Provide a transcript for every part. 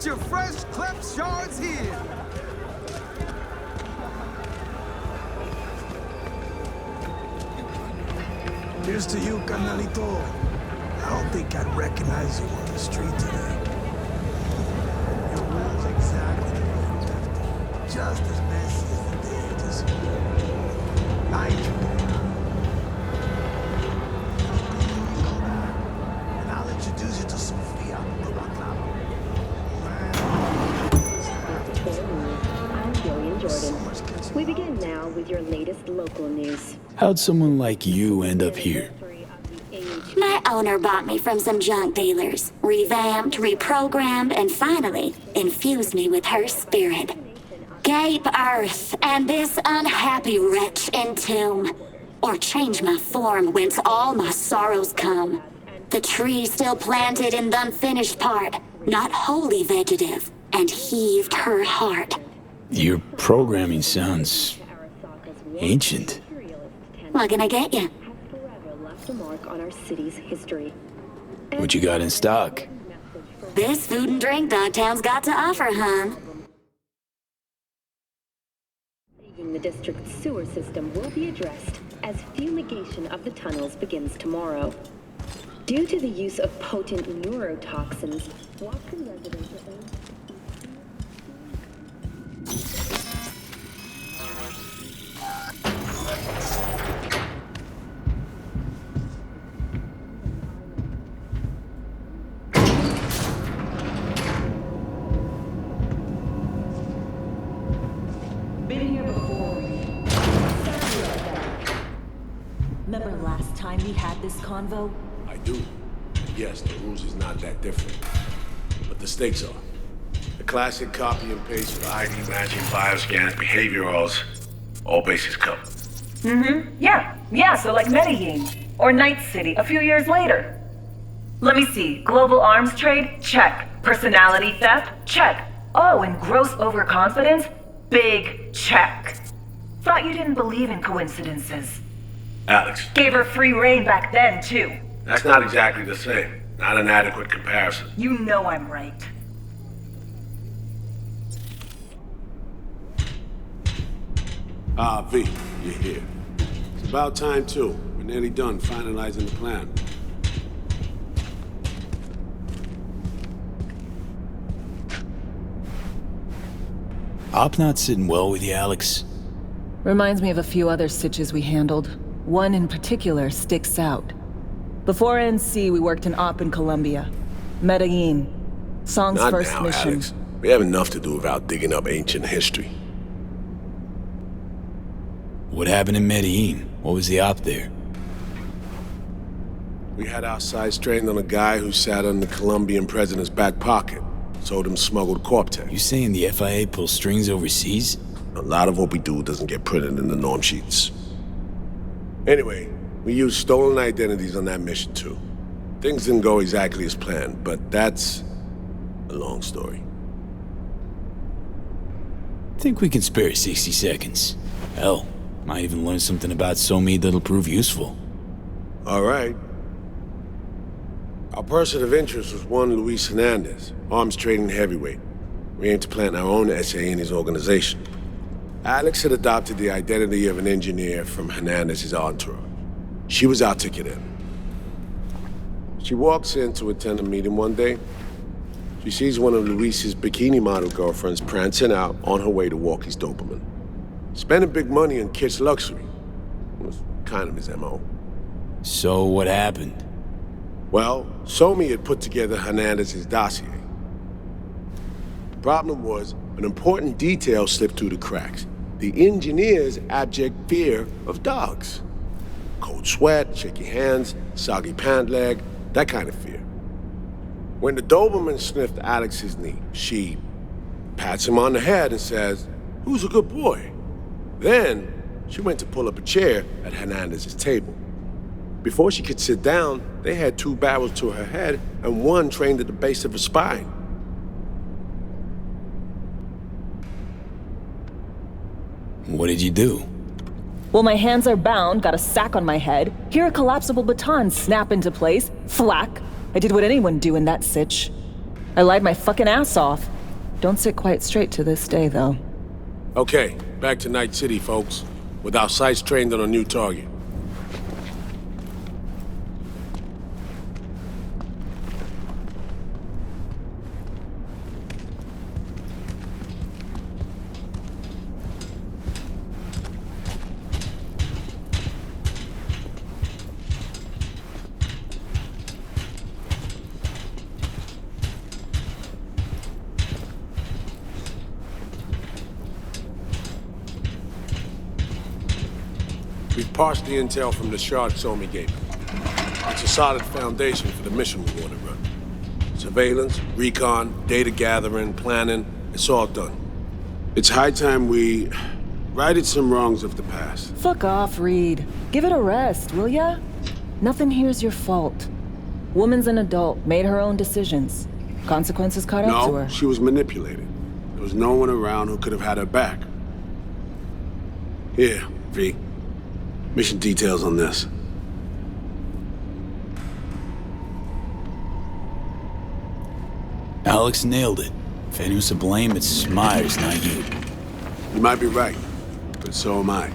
Get your fresh clip shards here. Here's to you, carnalito. I don't think I'd recognize you on the street today. Your room's exactly the way you left it. Just as messy as the day you disappeared. I ain't you there. And I'll introduce you to Sofia, the Waclava. I'm Gillian Jordan. We begin now with your latest local news. How'd someone like you end up here? My owner bought me from some junk dealers, revamped, reprogrammed, and finally infused me with her spirit. Gape earth and this unhappy wretch entomb, or change my form whence all my sorrows come. The tree still planted in the unfinished part, not wholly vegetative, and heaved her heart. Your programming sounds ancient. What can I get you? A mark on our city's history. What you got in stock? This food and drink Dogtown's got to offer, hon. The district's sewer system will be addressed as fumigation of the tunnels begins tomorrow. Due to the use of potent neurotoxins, Watson residents are Remember last time we had this convo? I do. Yes, the rules is not that different. But the stakes are. The classic copy and paste for ID matching, bioscans, behaviorals, all bases covered. Yeah, so like Medellin, or Night City a few years later. Let me see, global arms trade? Check. Personality theft? Check. Oh, and gross overconfidence? Big check. Thought you didn't believe in coincidences. Alex. Gave her free reign back then, too. That's not exactly the same. Not an adequate comparison. You know I'm right. V, you're here. It's about time, too. We're nearly done finalizing the plan. Op not sitting well with you, Alex. Reminds me of a few other sitches we handled. One in particular sticks out. Before NC, we worked in Op in Colombia. Medellin. Song's Not first now, mission. Alex. We have enough to do without digging up ancient history. What happened in Medellin? What was the op there? We had our sights trained on a guy who sat in the Colombian president's back pocket. Sold him smuggled Corp-Tech. You saying the FIA pulls strings overseas? A lot of what we do doesn't get printed in the norm sheets. Anyway, we used stolen identities on that mission too. Things didn't go exactly as planned, but that's a long story. Think we can spare 60 seconds. Hell, might even learn something about Somi that'll prove useful. All right. Our person of interest was one Luis Hernandez, arms trading heavyweight. We aim to plant our own SA in his organization. Alex had adopted the identity of an engineer from Hernandez's entourage. She was our ticket in. She walks in to attend a meeting one day. She sees one of Luis's bikini model girlfriends prancing out on her way to walk his Doberman. Spending big money on kitsch luxury was kind of his MO. So what happened? Well, Somi had put together Hernandez's dossier. The problem was, an important detail slipped through the cracks. The engineer's abject fear of dogs. Cold sweat, shaky hands, soggy pant leg, that kind of fear. When the Doberman sniffed Alex's knee, she pats him on the head and says, "Who's a good boy?" Then, she went to pull up a chair at Hernandez's table. Before she could sit down, they had two barrels to her head and one trained at the base of her spine. What did you do? Well, my hands are bound, got a sack on my head. Here a collapsible baton snap into place. Thwack. I did what anyone do in that sitch. I lied my fucking ass off. Don't sit quite straight to this day, though. Okay, back to Night City, folks. With our sights trained on a new target. We've parsed the intel from the shard Somi gave us. It's a solid foundation for the mission we want to run. Surveillance, recon, data gathering, planning, it's all done. It's high time we righted some wrongs of the past. Fuck off, Reed. Give it a rest, will ya? Nothing here's your fault. Woman's an adult, made her own decisions. Consequences caught up to her. No, she was manipulated. There was no one around who could have had her back. Here, V. Mission details on this. Alex nailed it. If anyone's to blame, it's Myers, not you. You might be right, but so am I.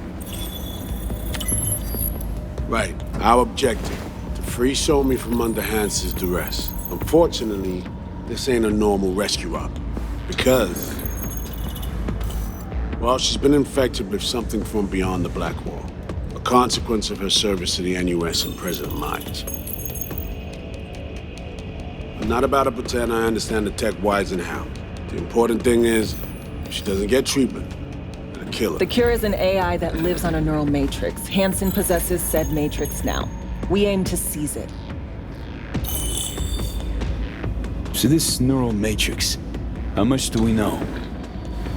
Right, our objective, to free Somi from under Hansen's duress. Unfortunately, this ain't a normal rescue op. Because, well, she's been infected with something from beyond the Black Wall. A consequence of her service to the NUS and President Myers. I'm not about to pretend I understand the tech whys and how. The important thing is, if she doesn't get treatment, it'll kill her. The cure is an AI that lives on a neural matrix. Hansen possesses said matrix now. We aim to seize it. So this neural matrix, how much do we know?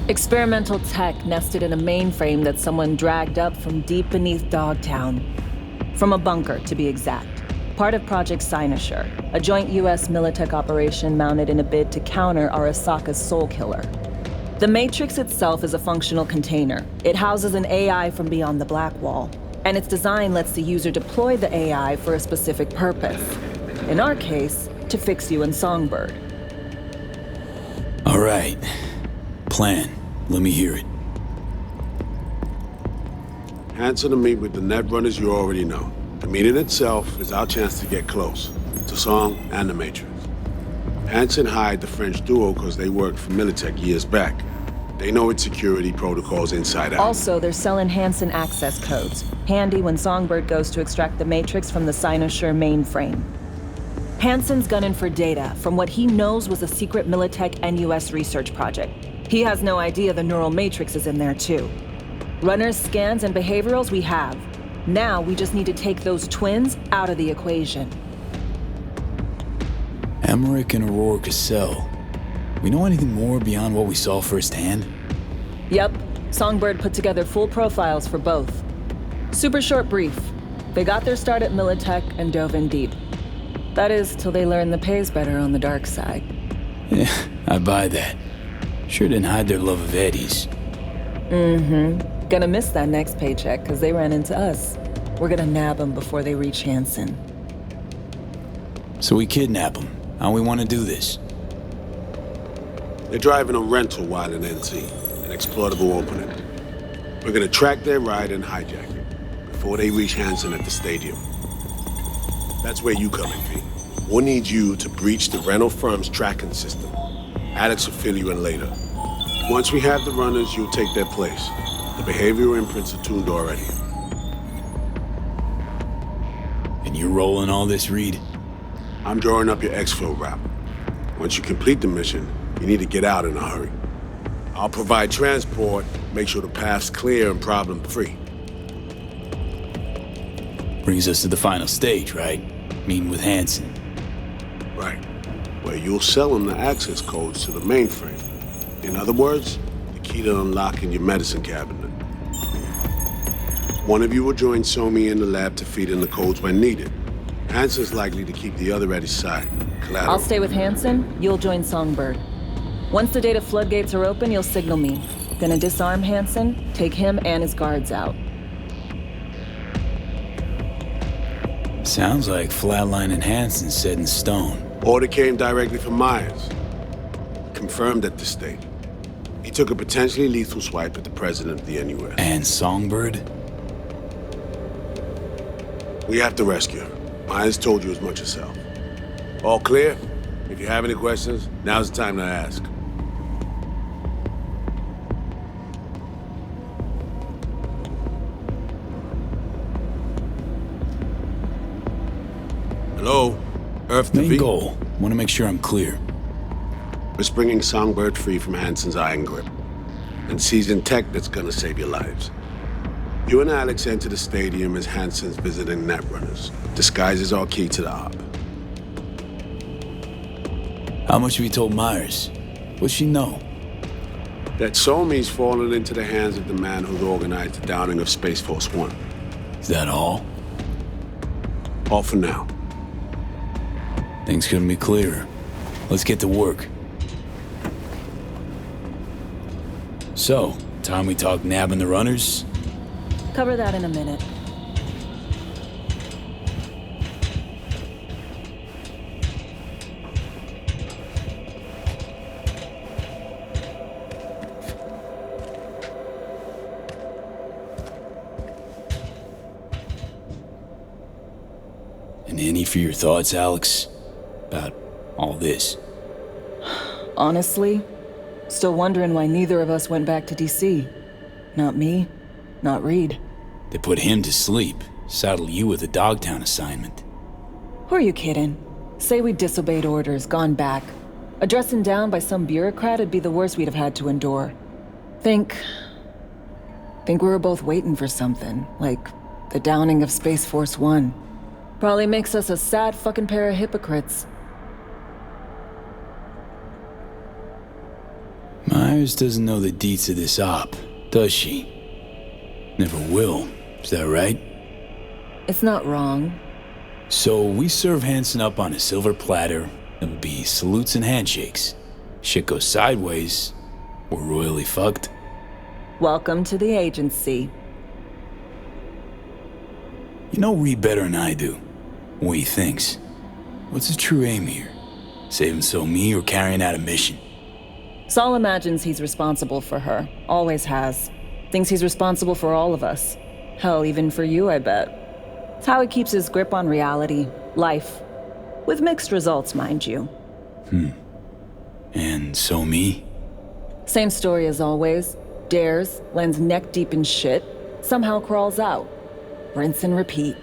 Experimental tech nested in a mainframe that someone dragged up from deep beneath Dogtown. From a bunker, to be exact. Part of Project Cynosure, a joint US Militech operation mounted in a bid to counter Arasaka's Soul Killer. The Matrix itself is a functional container. It houses an AI from beyond the Black Wall, and its design lets the user deploy the AI for a specific purpose. In our case, to fix you and Songbird. All right. Plan. Let me hear it. Hansen to meet with the net runners you already know. The meeting itself is our chance to get close to Song and the Matrix. Hansen hired the French duo because they worked for Militech years back. They know its security protocols inside out. Also, they're selling Hansen access codes. Handy when Songbird goes to extract the Matrix from the Cynosure mainframe. Hansen's gunning for data from what he knows was a secret Militech NUS research project. He has no idea the neural matrix is in there too. Runners, scans, and behaviorals we have. Now we just need to take those twins out of the equation. Emmerich and Aurora Cassell. We know anything more beyond what we saw firsthand? Yep. Songbird put together full profiles for both. Super short brief. They got their start at Militech and dove in deep. That is, till they learned the pay's better on the dark side. Yeah, I buy that. Sure didn't hide their love of Eddie's. Mm-hmm. Gonna miss that next paycheck, because they ran into us. We're gonna nab them before they reach Hansen. So we kidnap them. How we want to do this? They're driving a rental while in NC, an exploitable opening. We're gonna track their ride and hijack it before they reach Hansen at the stadium. That's where you come in, V. We'll need you to breach the rental firm's tracking system. Alex will fill you in later. Once we have the runners, you'll take their place. The behavioral imprints are tuned already. And you're rolling all this, Reed? I'm drawing up your exfil route. Once you complete the mission, you need to get out in a hurry. I'll provide transport, make sure the path's clear and problem-free. Brings us to the final stage, right? Meeting with Hansen. Right. Where you'll sell him the access codes to the mainframe. In other words, the key to unlocking your medicine cabinet. One of you will join Somi in the lab to feed in the codes when needed. Hansen's likely to keep the other at his side. Collateral. I'll stay with Hansen, you'll join Songbird. Once the data floodgates are open, you'll signal me. Gonna disarm Hansen, take him and his guards out. Sounds like flatlining Hansen's set in stone. Order came directly from Myers. confirmed at the state. He took a potentially lethal swipe at the president of the NUS. And Songbird? We have to rescue her. Myers told you as much herself. All clear? If you have any questions, now's the time to ask. Hello? Earth to Main V? goal. Want to make sure I'm clear. We're springing Songbird free from Hansen's iron grip. And seizing tech that's gonna save your lives. You and Alex enter the stadium as Hansen's visiting netrunners. Disguise is our key to the op. How much have you told Myers? What's she know? That Somi's fallen into the hands of the man who's organized the downing of Space Force One. Is that all? All for now. Things couldn't be clearer. Let's get to work. So, time we talk nabbing the runners? Cover that in a minute. And any for your thoughts, Alex? About all this? Honestly, still wondering why neither of us went back to DC. Not me, not Reed. They put him to sleep. Saddle you with a Dogtown assignment. Who are you kidding? Say we disobeyed orders, gone back. A dressing down by some bureaucrat would be the worst we'd have had to endure. Think we were both waiting for something, like the downing of Space Force One. Probably makes us a sad fucking pair of hypocrites. Myers doesn't know the deets of this op, does she? Never will. Is that right? It's not wrong. So we serve Hansen up on a silver platter. It'll be salutes and handshakes. Shit goes sideways, we're royally fucked. Welcome to the agency. You know Reed better than I do. What he thinks. What's his true aim here? Saving me or carrying out a mission? Saul imagines he's responsible for her. Always has. Thinks he's responsible for all of us. Hell, even for you, I bet. It's how he keeps his grip on reality, life. With mixed results, mind you. And me? Same story as always. Dares, lands neck deep in shit, somehow crawls out. Rinse and repeat.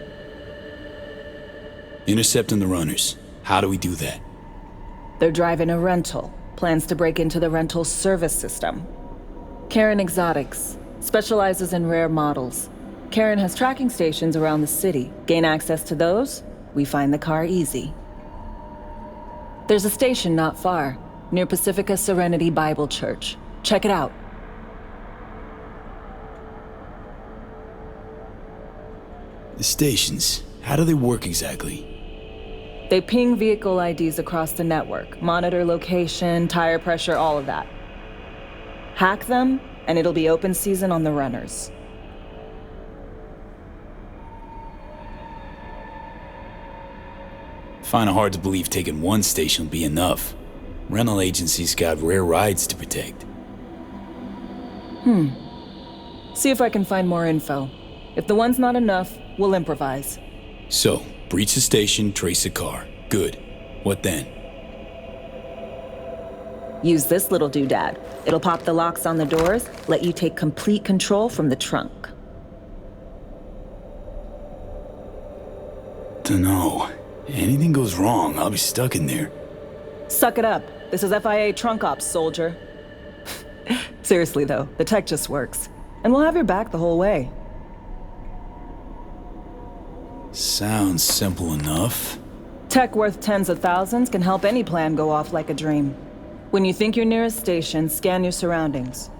Intercepting the runners. How do we do that? They're driving a rental. Plans to break into the rental service system. Karen Exotics. Specializes in rare models. Karen has tracking stations around the city. Gain access to those, we find the car easy. There's a station not far, near Pacifica Serenity Bible Church. Check it out. The stations, how do they work exactly? They ping vehicle IDs across the network, monitor location, tire pressure, all of that. Hack them, and it'll be open season on the runners. Find it hard to believe taking one station will be enough. Rental agencies got rare rides to protect. See if I can find more info. If the one's not enough, we'll improvise. So, breach the station, trace the car. Good. What then? Use this little doodad. It'll pop the locks on the doors, let you take complete control from the trunk. Dunno. Anything goes wrong, I'll be stuck in there. Suck it up. This is FIA trunk ops, soldier. Seriously though, the tech just works. And we'll have your back the whole way. Sounds simple enough. Tech worth tens of thousands can help any plan go off like a dream. When you think you're near a station, scan your surroundings.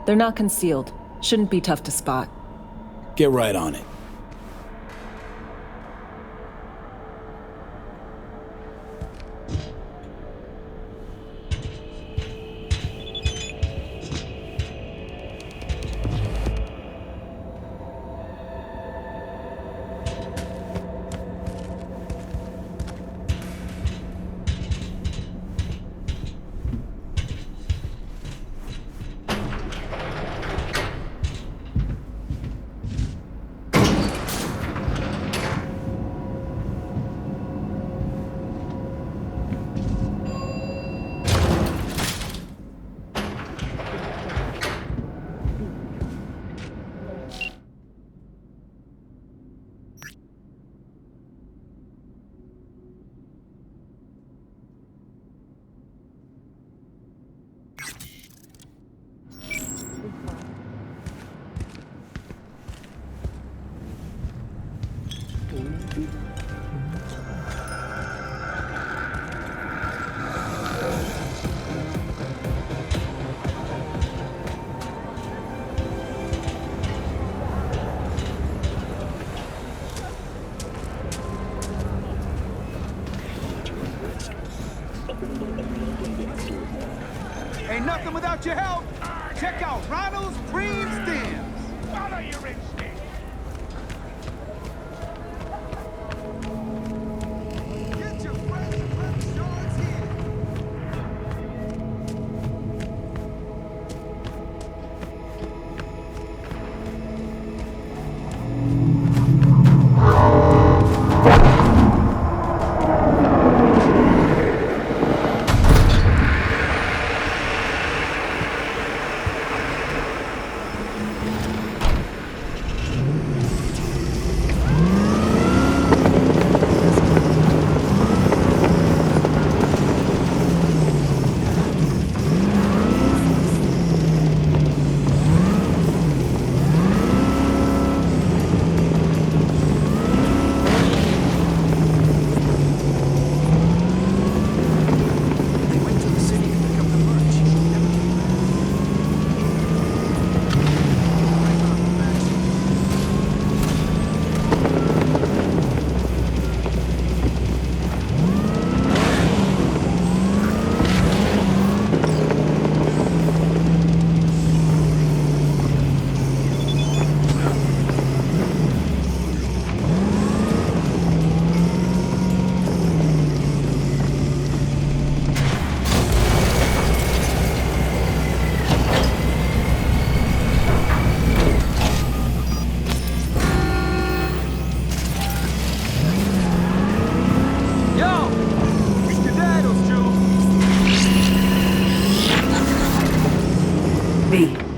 They're not concealed. Shouldn't be tough to spot. Get right on it. nothing without your help. Check out Ronald's Cream Stems. Follow your instinct. Get your fresh clip shards here.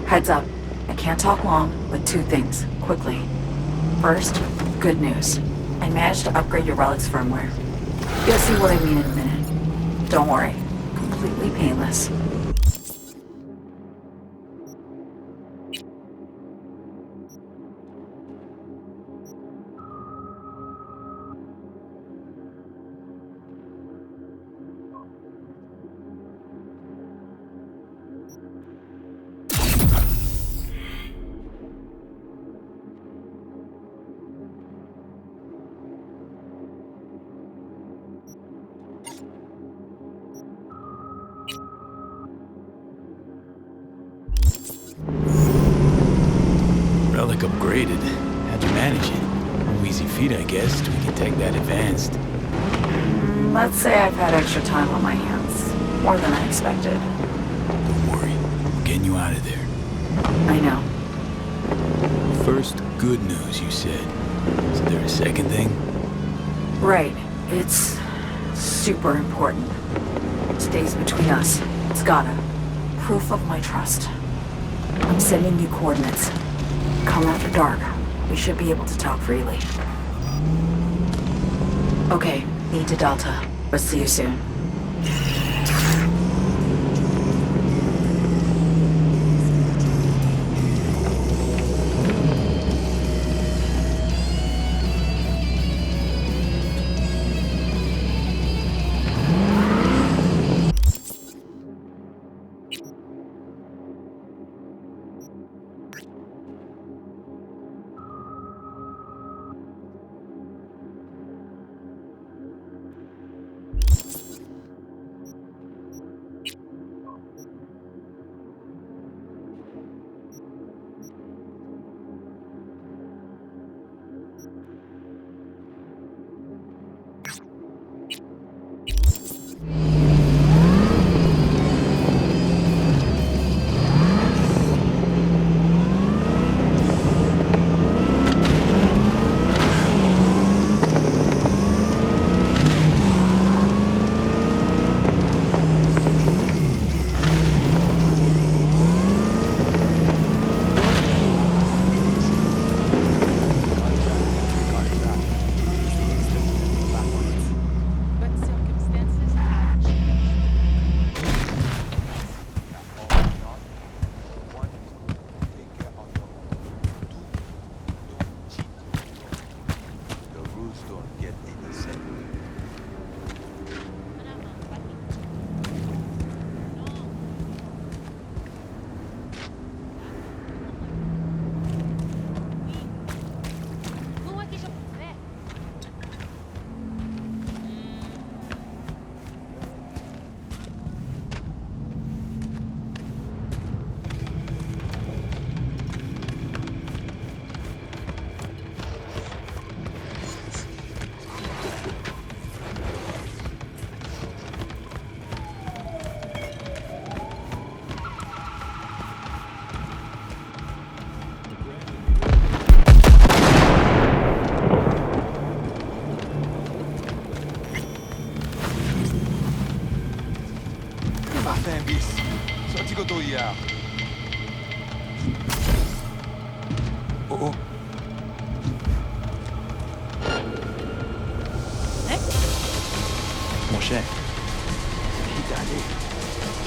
Heads up. I can't talk long, but two things, quickly. First, good news. I managed to upgrade your Relic's firmware. You'll see what I mean in a minute. Don't worry. Completely painless. Relic upgraded. How'd you manage it? No easy feat, I guess, to get tech that advanced. Let's say I've had extra time on my hands. More than I expected. Don't worry. I'm getting you out of there. I know. First, good news, you said. Is there a second thing? Right. It's super important. It stays between us. It's gotta. Proof of my trust. I'm sending you coordinates. Come after dark. We should be able to talk freely. Okay, need to Delta. But see you soon. Sigoto hier. Oh oh. Mon cher, Vite aller.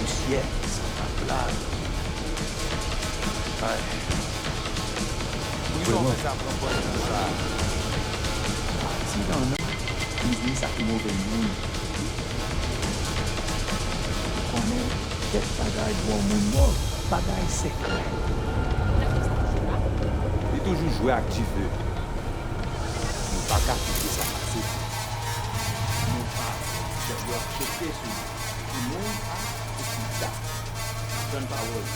Le ciel, ça va plat. si dans le business à tout mauvais monde, on est des bagailles pour mon mort, bagailles secrets. Il est toujours joué activé. Pas qu'à quitter ça passer. Non pas, je dois checker sur tout le monde a aussi ça. Donne parole.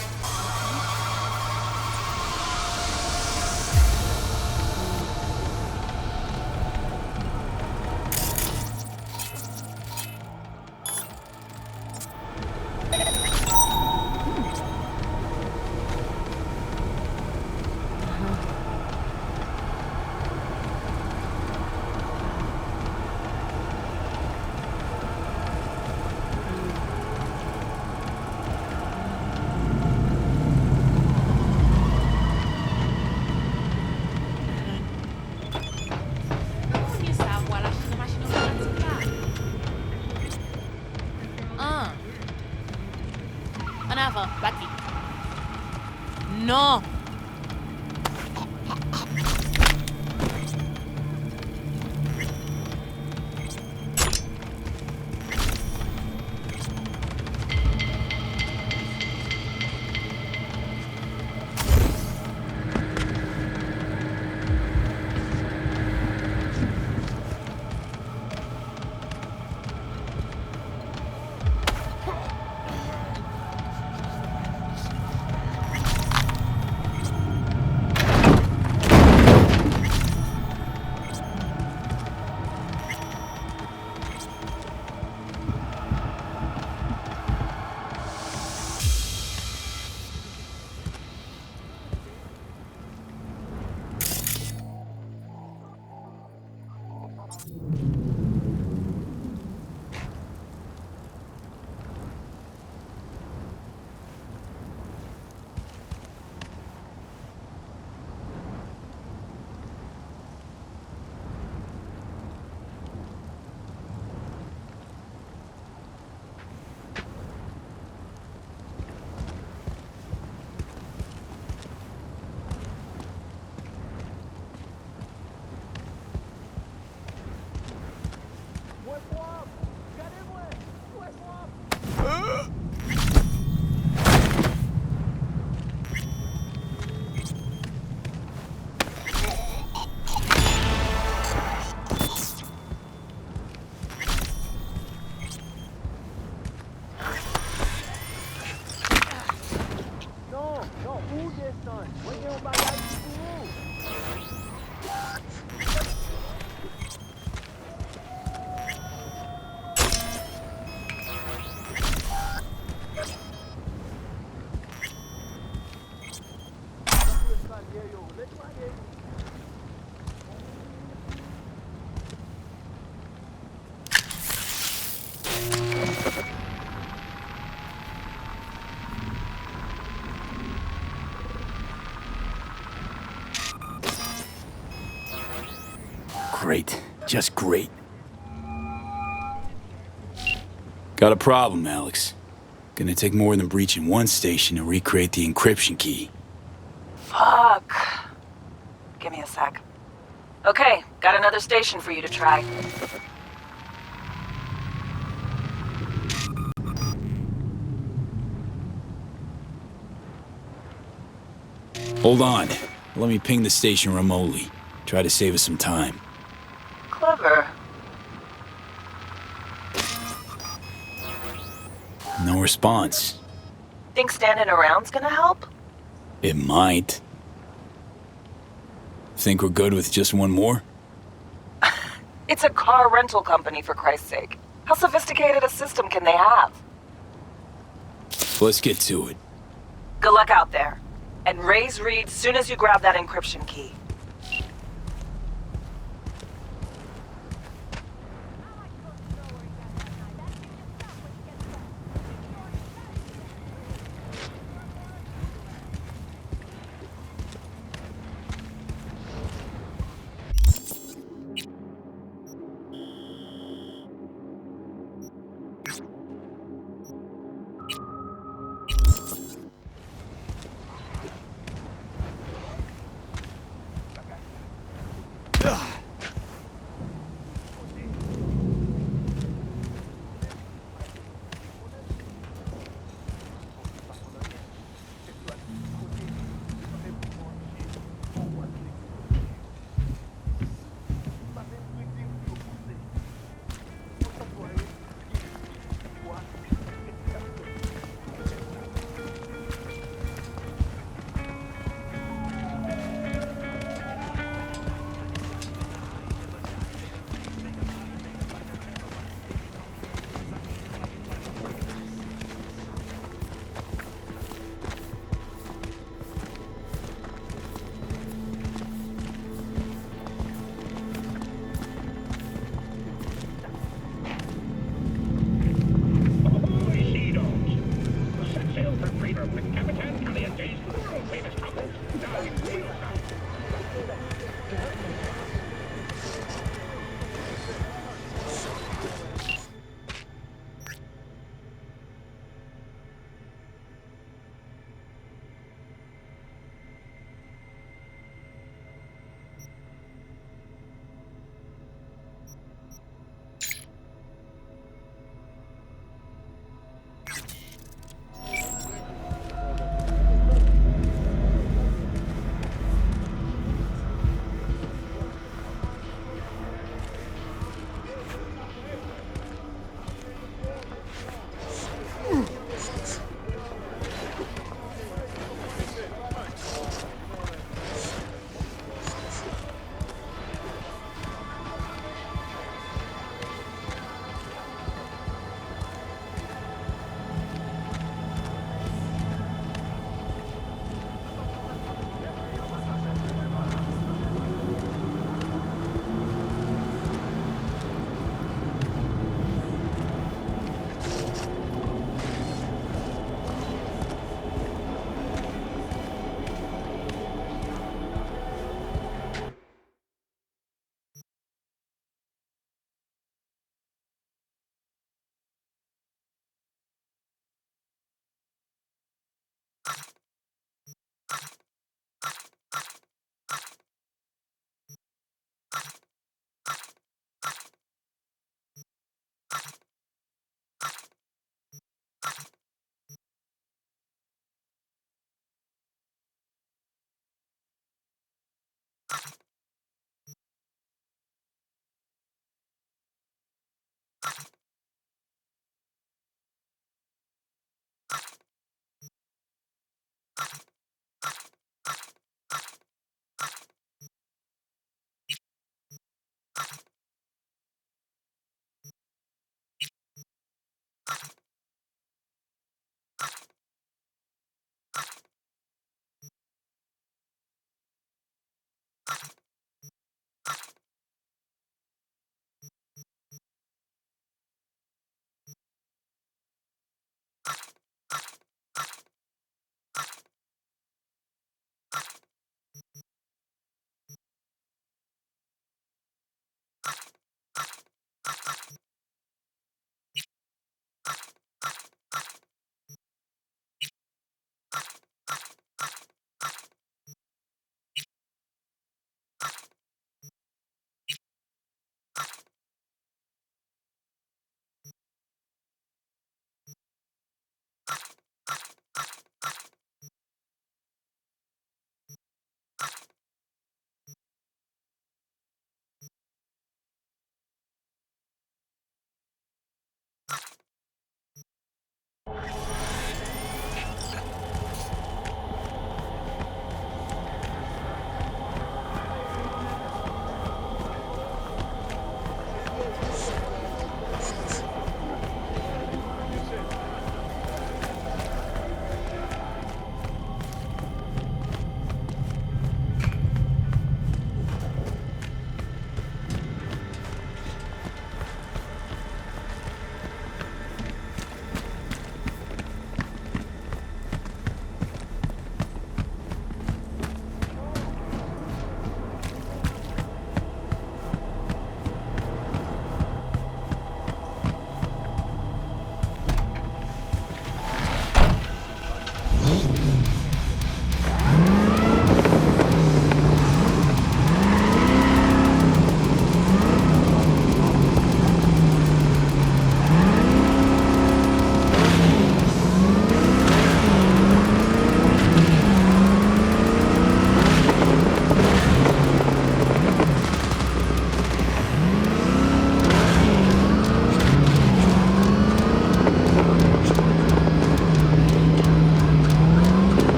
En avant, bati. Non! Great. Just great. Got a problem, Alex. Gonna take more than breaching one station to recreate the encryption key. Fuck. Give me a sec. Okay, got another station for you to try. Hold on. Let me ping the station remotely. Try to save us some time. Clever. No response. Think standing around's gonna help? It might. Think we're good with just one more? It's a car rental company, for Christ's sake. How sophisticated a system can they have? Let's get to it. Good luck out there. And raise Reed soon as you grab that encryption key.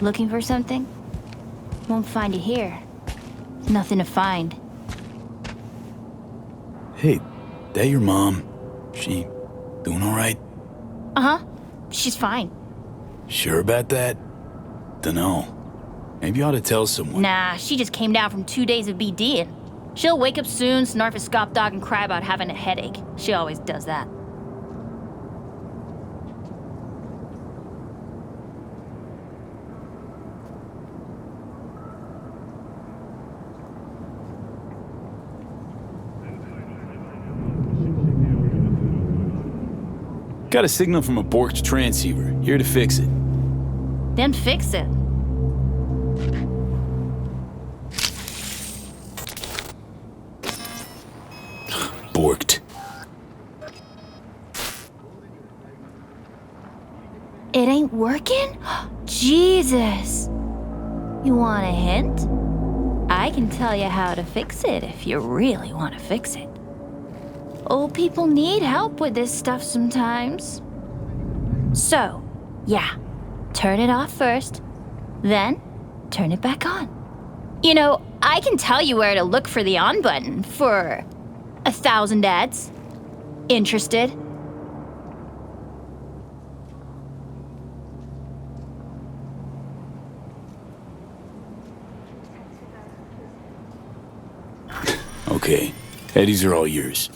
Looking for something? Won't find it here. Nothing to find. Hey, that your mom? She doing all right? Uh-huh. She's fine. Sure about that? Dunno. Maybe you ought to tell someone. Nah, she just came down from 2 days of BDing. She'll wake up soon, snarf a scop dog, and cry about having a headache. She always does that. Got a signal from a Borked transceiver. Here to fix it. Then fix it. Borked. It ain't working? Jesus! You want a hint? I can tell you how to fix it if you really want to fix it. Old people need help with this stuff sometimes. So, yeah, turn it off first, then turn it back on. You know, I can tell you where to look for the on button for 1,000 ads. Interested? Okay, Eddies are all yours.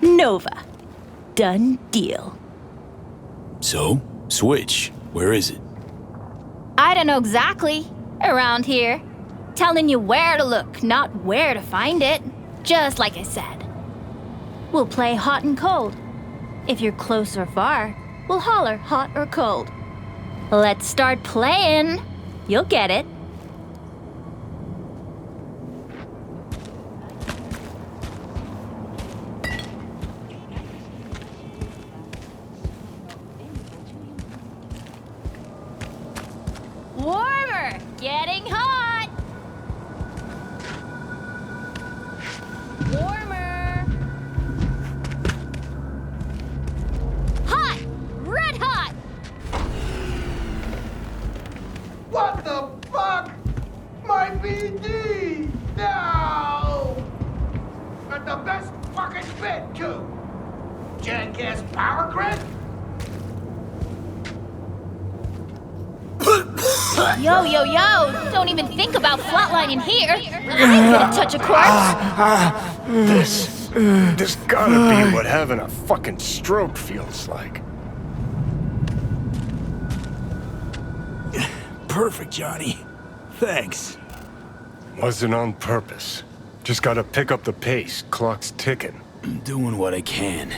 Nova. Done deal. So, switch. Where is it? I don't know exactly. Around here. Telling you where to look, not where to find it. Just like I said. We'll play hot and cold. If you're close or far, we'll holler hot or cold. Let's start playing. You'll get it. Warmer! Getting hot! Warmer! Hot! Red hot! What the fuck? My BD! No! At the best fucking bit, too! Jackass power grid? Yo, yo, yo! Don't even think about flatlining here! I'm gonna touch a corpse! This gotta be what having a fucking stroke feels like. Perfect, Johnny. Thanks. Wasn't on purpose. Just gotta pick up the pace. Clock's ticking. I'm doing what I can.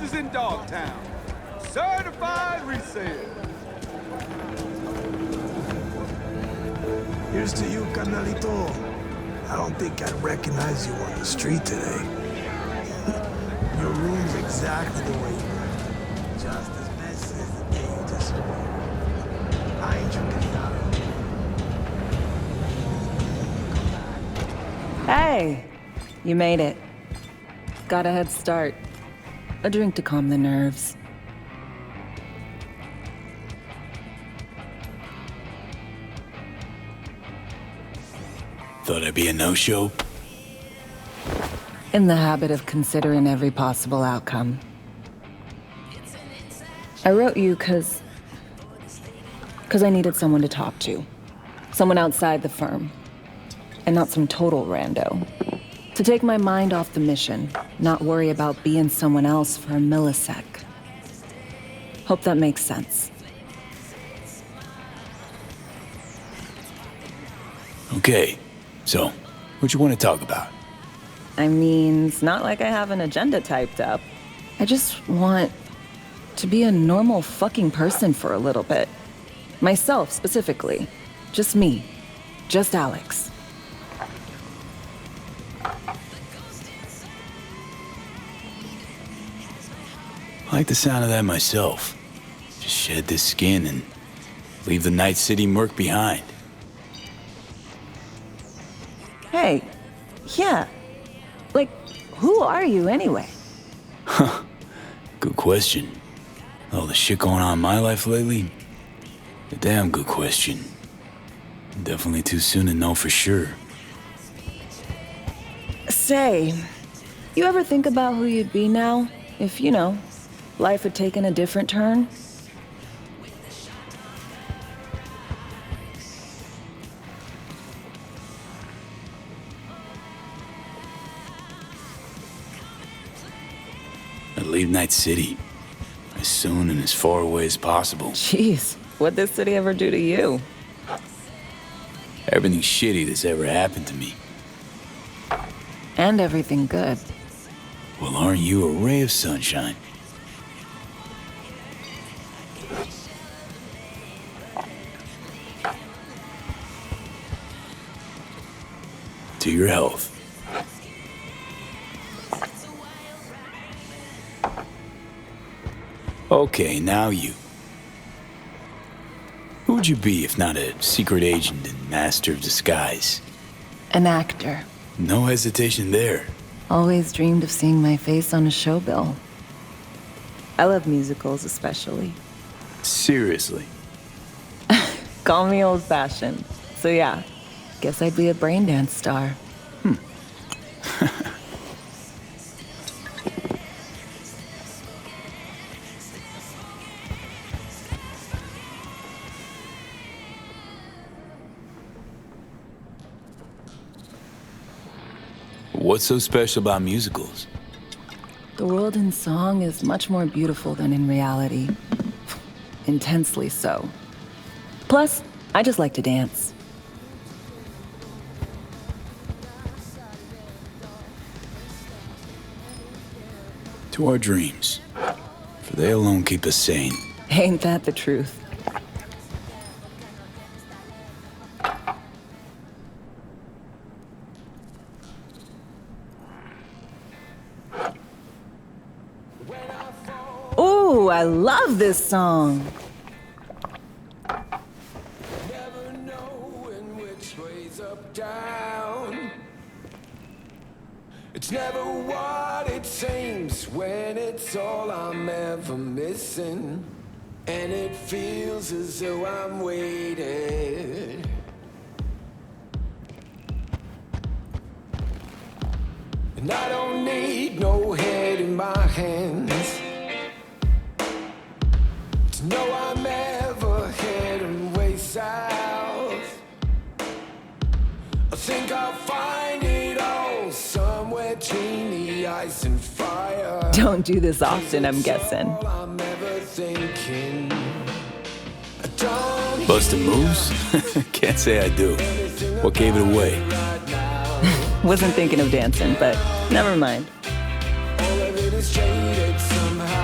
prices in Dogtown. Certified resale. Here's to you, carnalito. I don't think I'd recognize you on the street today. Your room's exactly the way you were. Just as messy as the day you disappeared. I ain't your cuidado. Hey, you made it. Got a head start. A drink to calm the nerves. Thought I'd be a no-show? In the habit of considering every possible outcome. I wrote you because I needed someone to talk to. Someone outside the firm. And not some total rando. To take my mind off the mission, not worry about being someone else for a millisec. Hope that makes sense. Okay, so, what you want to talk about? I mean, it's not like I have an agenda typed up. I just want to be a normal fucking person for a little bit. Myself, specifically. Just me. Just Alex. I like the sound of that myself. Just shed this skin and leave the Night City murk behind. Hey, yeah. Like, who are you anyway? Huh. Good question. All the shit going on in my life lately? A damn good question. Definitely too soon to know for sure. Say, you ever think about who you'd be now? If, you know, life had taken a different turn? I'd leave Night City. As soon and as far away as possible. Jeez, what'd this city ever do to you? Everything shitty that's ever happened to me. And everything good. Well, aren't you a ray of sunshine? To your health. Okay, now you. Who would you be if not a secret agent and master of disguise? An actor. No hesitation there. Always dreamed of seeing my face on a show bill. I love musicals especially. Seriously. Call me old-fashioned. So yeah, guess I'd be a braindance star. What's so special about musicals? The world in song is much more beautiful than in reality. Intensely so. Plus, I just like to dance. To our dreams. For they alone keep us sane. Ain't that the truth? Ooh, I love this song. Never knowing which way's up, down. It's never what it seems when it's all I'm ever missing. And it feels as though I'm waiting. And I don't need no head in my hands to know I'm ever heading way south. I think I'll find it all somewhere between the ice and fire. Don't do this often, I'm guessing. I'm ever thinking. Bustin' moves? Can't say I do. What gave it away? Wasn't thinking of dancing, but never mind. All of it is traded somehow.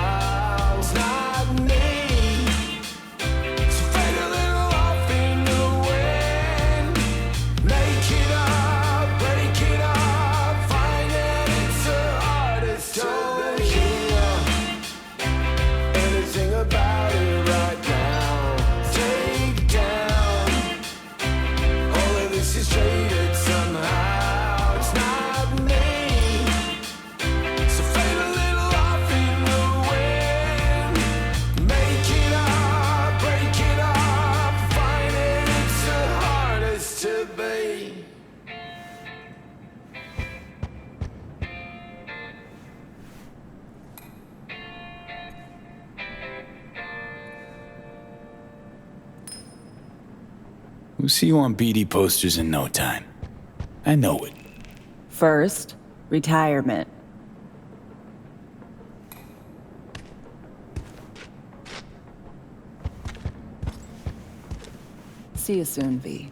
We'll see you on BD posters in no time. I know it. First, retirement. See you soon, V.